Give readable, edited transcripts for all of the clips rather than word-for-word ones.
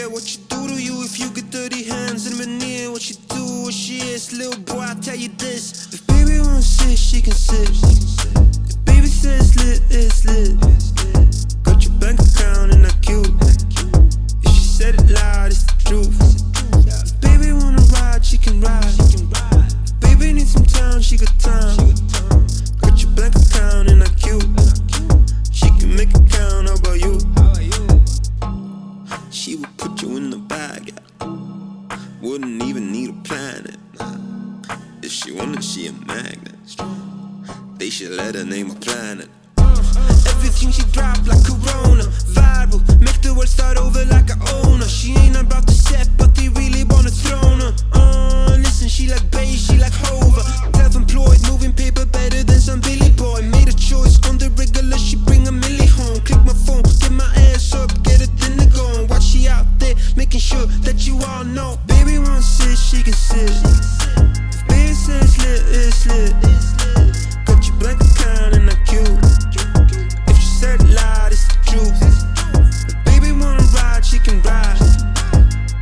yeah, what you do to you if you get dirty hands in veneer. What you do, what she is, little boy, I tell you this. If baby wants sit, she can sit. If baby says lit, it's lit. Got your bank account and not cute. If she said it loud, it's the truth. If baby wanna ride, she can ride. If baby needs some time, she got time. Got your bank account and not cute. She can make it count, how about you? She would put you in the bag, yeah. Wouldn't even need a planet. If she wanted, she a magnet. They should let her name a planet. Everything she drop like Corona, viral, make the world start over like I own her. She ain't about to set, but they really wanna throne her. Listen, she like bass, she like Hover. Self-employed, moving paper better than some Billy Boy. Made a choice on the regular, she bring a milli home. Click my phone, get my ass up, get a dinner going. Watch she out there, making sure that you all know. Baby wants sit, she can sit. If baby says lit, it's lit. Got your bank account and not cute. If she said it loud, it's the truth. If baby wanna ride, she can ride.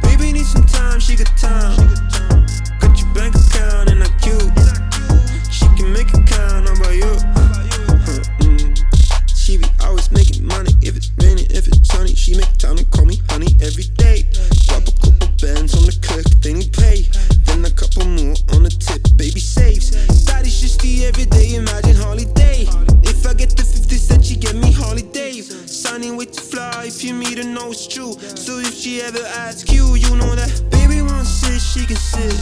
Baby needs some time, she got time. Got your bank account and not cute. She can make it count, how about you? She be always making money, if it's raining, if it's sunny. She make time to call me honey every day. Drop a couple bands on the cook, they need pay. Then a couple more on the tip, baby saves. Daddy's just the everyday, imagine holiday. If I get the 50 cents, she get me holidays. Signing way to fly, if you meet her, know it's true. So if she ever asks you, you know that baby wants sit, she can sit.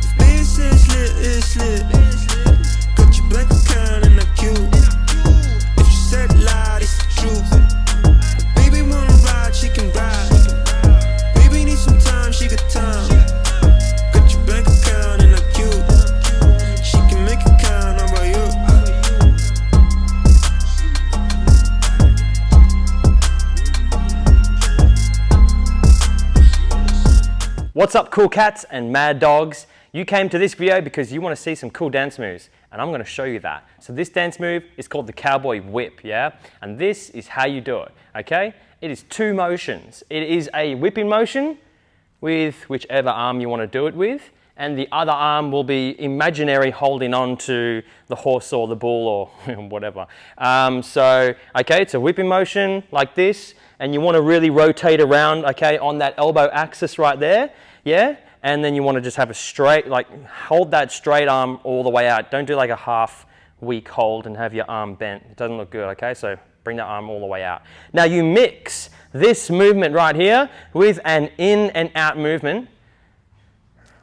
If baby says lit, it's lit. Got your bank account and not cute. If she said it loud, it's the truth. If baby wanna ride, she can ride. Baby needs some time, she got time. Got your bank account and not cute. She can make it count, how about you? What's up, cool cats and mad dogs? You came to this video because you want to see some cool dance moves, and I'm going to show you that. So this dance move is called the Cowboy whip, yeah? And this is how you do it, okay? It is two motions. It is a whipping motion with whichever arm you want to do it with, and the other arm will be imaginary holding on to the horse or the bull or whatever. Okay, it's a whipping motion like this, and you want to really rotate around, okay, on that elbow axis right there, yeah? And then you want to just have a straight, like hold that straight arm all the way out. Don't do like a half weak hold and have your arm bent. It doesn't look good, okay? So bring that arm all the way out. Now you mix this movement right here with an in and out movement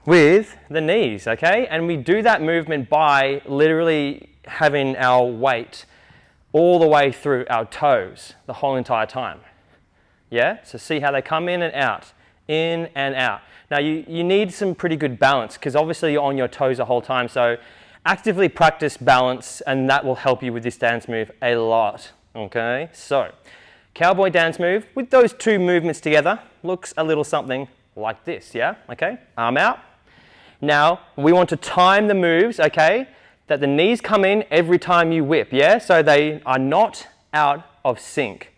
with the knees, okay? And we do that movement by literally having our weight all the way through our toes the whole entire time. Yeah, so see how they come in and out, in and out. Now you need some pretty good balance because obviously you're on your toes the whole time, so actively practice balance and that will help you with this dance move a lot, okay? So, Cowboy dance move with those two movements together looks a little something like this, yeah? Okay, arm out. Now, we want to time the moves, okay, that the knees come in every time you whip, yeah? So they are not out of sync.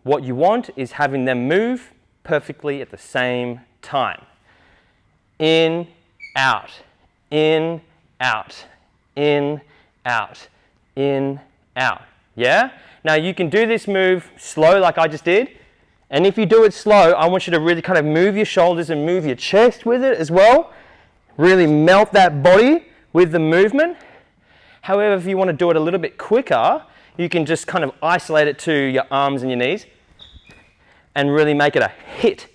What you want is having them move perfectly at the same time. In, out, in, out, in, out, in, out. Yeah? Now you can do this move slow like I just did. And if you do it slow, I want you to really kind of move your shoulders and move your chest with it as well. Really melt that body with the movement. However, if you want to do it a little bit quicker, you can just kind of isolate it to your arms and your knees and really make it a hit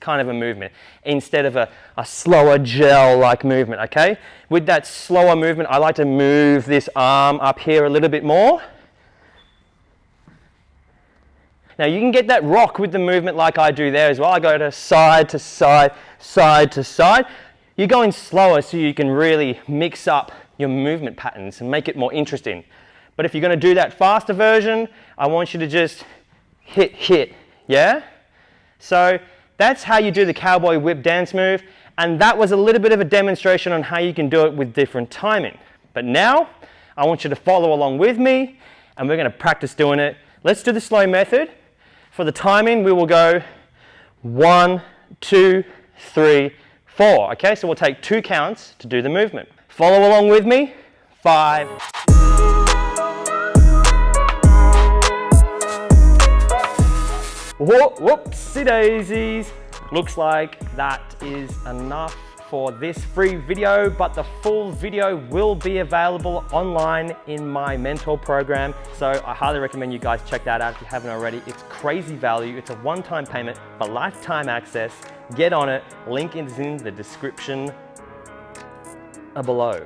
kind of a movement instead of a slower gel-like movement, okay? With that slower movement, I like to move this arm up here a little bit more. Now you can get that rock with the movement like I do there as well. I go to side to side, side to side. You're going slower so you can really mix up your movement patterns and make it more interesting. But if you're going to do that faster version, I want you to just hit, yeah? So that's how you do the Cowboy whip dance move, and that was a little bit of a demonstration on how you can do it with different timing. But now, I want you to follow along with me, and we're going to practice doing it. Let's do the slow method. For the timing, we will go 1, 2, 3, 4. Okay, so we'll take 2 counts to do the movement. Follow along with me. 5. Whoopsie daisies. Looks like that is enough for this free video, but the full video will be available online in my mentor program. So I highly recommend you guys check that out if you haven't already. It's crazy value. It's a one-time payment for lifetime access. Get on it. Link is in the description below.